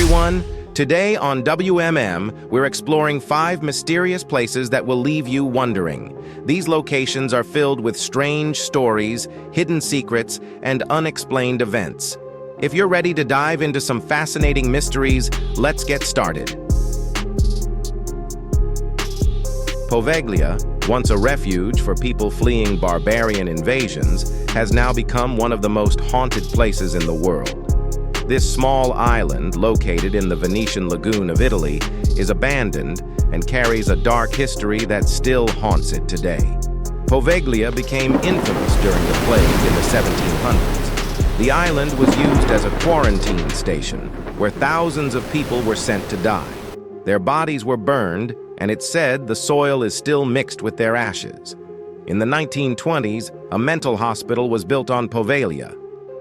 everyone. Today on WMM, we're exploring 5 mysterious places that will leave you wondering. These locations are filled with strange stories, hidden secrets, and unexplained events. If you're ready to dive into some fascinating mysteries, let's get started. Poveglia, once a refuge for people fleeing barbarian invasions, has now become one of the most haunted places in the world. This small island, located in the Venetian lagoon of Italy, is abandoned and carries a dark history that still haunts it today. Poveglia became infamous during the plague in the 1700s. The island was used as a quarantine station, where thousands of people were sent to die. Their bodies were burned, and it's said the soil is still mixed with their ashes. In the 1920s, a mental hospital was built on Poveglia.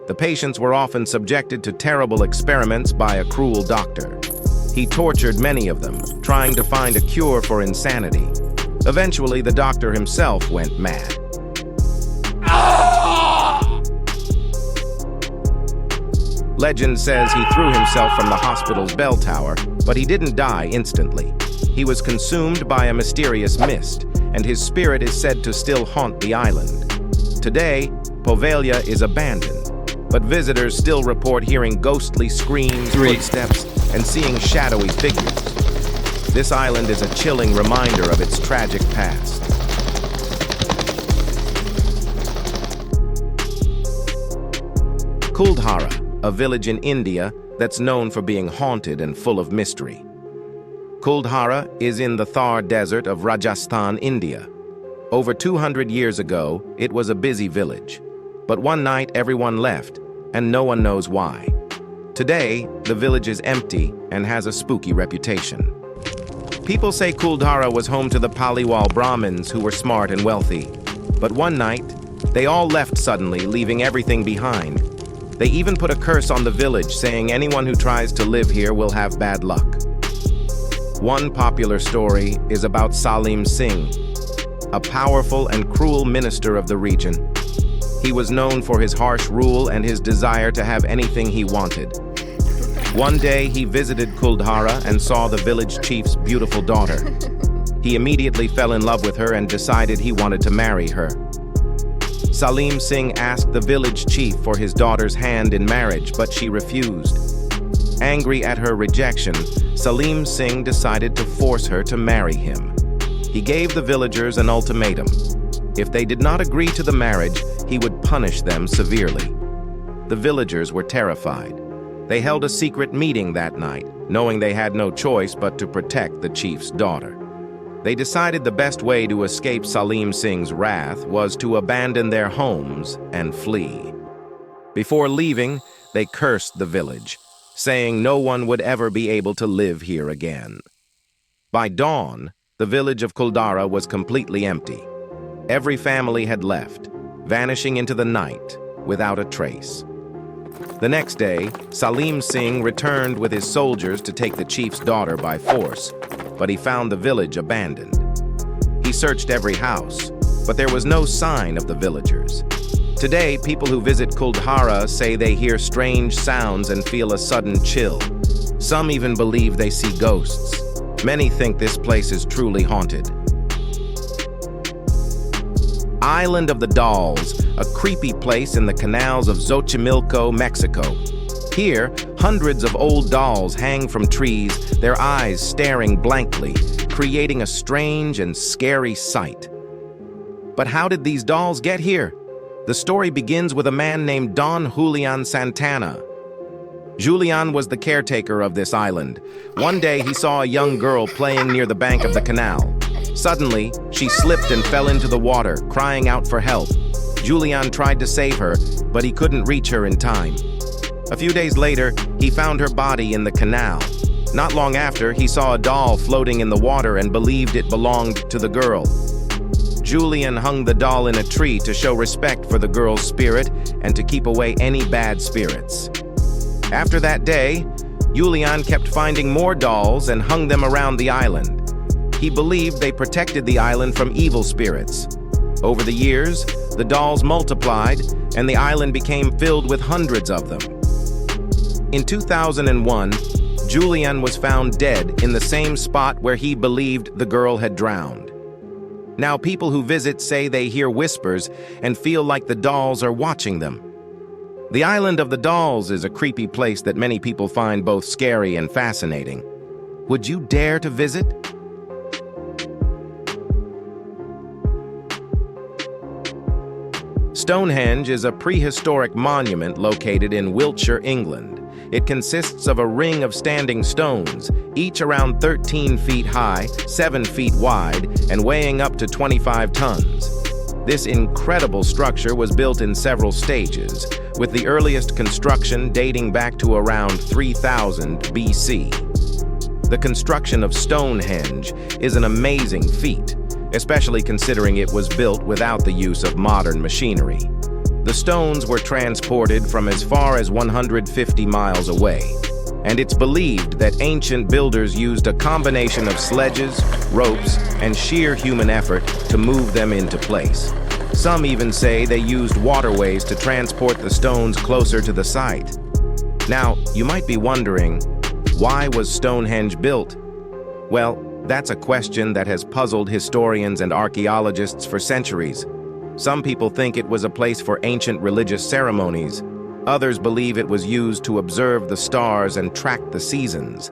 The patients were often subjected to terrible experiments by a cruel doctor. He tortured many of them, trying to find a cure for insanity. Eventually, the doctor himself went mad. Legend says he threw himself from the hospital's bell tower, but he didn't die instantly. He was consumed by a mysterious mist, and his spirit is said to still haunt the island. Today, Poveglia is abandoned, but visitors still report hearing ghostly screams, footsteps, and seeing shadowy figures. This island is a chilling reminder of its tragic past. Kuldhara, a village in India that's known for being haunted and full of mystery. Kuldhara is in the Thar Desert of Rajasthan, India. Over 200 years ago, it was a busy village. But one night, everyone left, and no one knows why. Today, the village is empty and has a spooky reputation. People say Kuldhara was home to the Paliwal Brahmins, who were smart and wealthy. But one night, they all left suddenly, leaving everything behind. They even put a curse on the village, saying anyone who tries to live here will have bad luck. One popular story is about Salim Singh, a powerful and cruel minister of the region. He was known for his harsh rule and his desire to have anything he wanted. One day, he visited Kuldhara and saw the village chief's beautiful daughter. He immediately fell in love with her and decided he wanted to marry her. Salim Singh asked the village chief for his daughter's hand in marriage, but she refused. Angry at her rejection, Salim Singh decided to force her to marry him. He gave the villagers an ultimatum. If they did not agree to the marriage, he would punish them severely. The villagers were terrified. They held a secret meeting that night, knowing they had no choice but to protect the chief's daughter. They decided the best way to escape Salim Singh's wrath was to abandon their homes and flee. Before leaving, they cursed the village, saying no one would ever be able to live here again. By dawn, the village of Kuldhara was completely empty. Every family had left, vanishing into the night without a trace. The next day, Salim Singh returned with his soldiers to take the chief's daughter by force, but he found the village abandoned. He searched every house, but there was no sign of the villagers. Today, people who visit Kuldhara say they hear strange sounds and feel a sudden chill. Some even believe they see ghosts. Many think this place is truly haunted. Island of the Dolls, a creepy place in the canals of Xochimilco, Mexico. Here, hundreds of old dolls hang from trees, their eyes staring blankly, creating a strange and scary sight. But how did these dolls get here? The story begins with a man named Don Julian Santana. Julian was the caretaker of this island. One day, he saw a young girl playing near the bank of the canal. Suddenly, she slipped and fell into the water, crying out for help. Julian tried to save her, but he couldn't reach her in time. A few days later, he found her body in the canal. Not long after, he saw a doll floating in the water and believed it belonged to the girl. Julian hung the doll in a tree to show respect for the girl's spirit and to keep away any bad spirits. After that day, Julian kept finding more dolls and hung them around the island. He believed they protected the island from evil spirits. Over the years, the dolls multiplied, and the island became filled with hundreds of them. In 2001, Julian was found dead in the same spot where he believed the girl had drowned. Now, people who visit say they hear whispers and feel like the dolls are watching them. The Island of the Dolls is a creepy place that many people find both scary and fascinating. Would you dare to visit? Stonehenge is a prehistoric monument located in Wiltshire, England. It consists of a ring of standing stones, each around 13 feet high, 7 feet wide, and weighing up to 25 tons. This incredible structure was built in several stages, with the earliest construction dating back to around 3000 BC. The construction of Stonehenge is an amazing feat, especially considering it was built without the use of modern machinery. The stones were transported from as far as 150 miles away, and it's believed that ancient builders used a combination of sledges, ropes, and sheer human effort to move them into place. Some even say they used waterways to transport the stones closer to the site. Now, you might be wondering, why was Stonehenge built? Well, that's a question that has puzzled historians and archaeologists for centuries. Some people think it was a place for ancient religious ceremonies. Others believe it was used to observe the stars and track the seasons.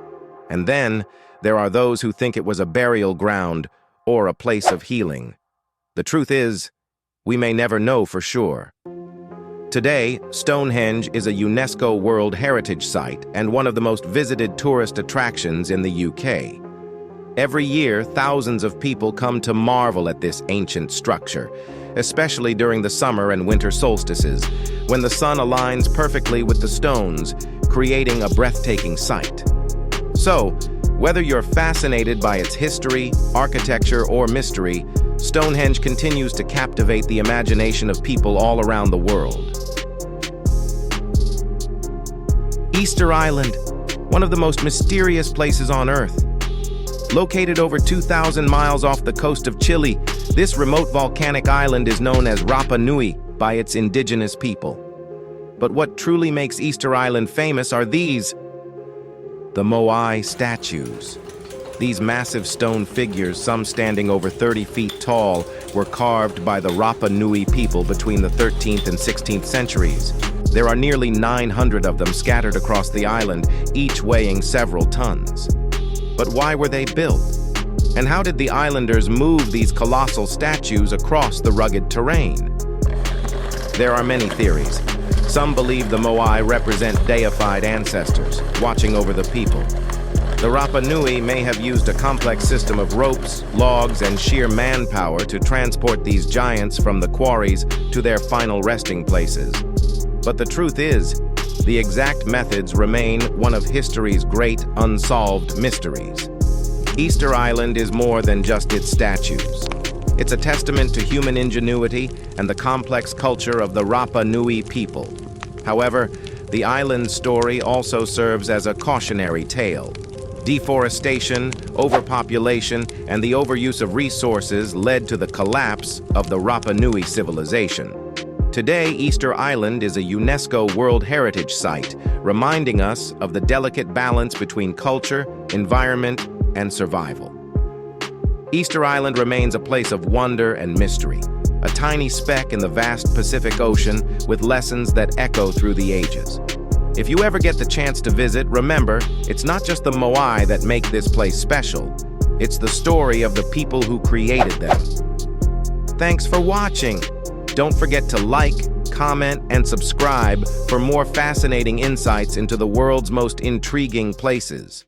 And then, there are those who think it was a burial ground or a place of healing. The truth is, we may never know for sure. Today, Stonehenge is a UNESCO World Heritage Site and one of the most visited tourist attractions in the UK. Every year, thousands of people come to marvel at this ancient structure, especially during the summer and winter solstices, when the sun aligns perfectly with the stones, creating a breathtaking sight. So, whether you're fascinated by its history, architecture, or mystery, Stonehenge continues to captivate the imagination of people all around the world. Easter Island, one of the most mysterious places on Earth. Located over 2,000 miles off the coast of Chile, this remote volcanic island is known as Rapa Nui by its indigenous people. But what truly makes Easter Island famous are these: the Moai statues. These massive stone figures, some standing over 30 feet tall, were carved by the Rapa Nui people between the 13th and 16th centuries. There are nearly 900 of them scattered across the island, each weighing several tons. But why were they built? And how did the islanders move these colossal statues across the rugged terrain? There are many theories. Some believe the Moai represent deified ancestors, watching over the people. The Rapa Nui may have used a complex system of ropes, logs, and sheer manpower to transport these giants from the quarries to their final resting places. But the truth is, the exact methods remain one of history's great unsolved mysteries. Easter Island is more than just its statues. It's a testament to human ingenuity and the complex culture of the Rapa Nui people. However, the island's story also serves as a cautionary tale. Deforestation, overpopulation, and the overuse of resources led to the collapse of the Rapa Nui civilization. Today, Easter Island is a UNESCO World Heritage Site, reminding us of the delicate balance between culture, environment, and survival. Easter Island remains a place of wonder and mystery, a tiny speck in the vast Pacific Ocean with lessons that echo through the ages. If you ever get the chance to visit, remember, it's not just the Moai that make this place special. It's the story of the people who created them. Thanks for watching. Don't forget to like, comment, and subscribe for more fascinating insights into the world's most intriguing places.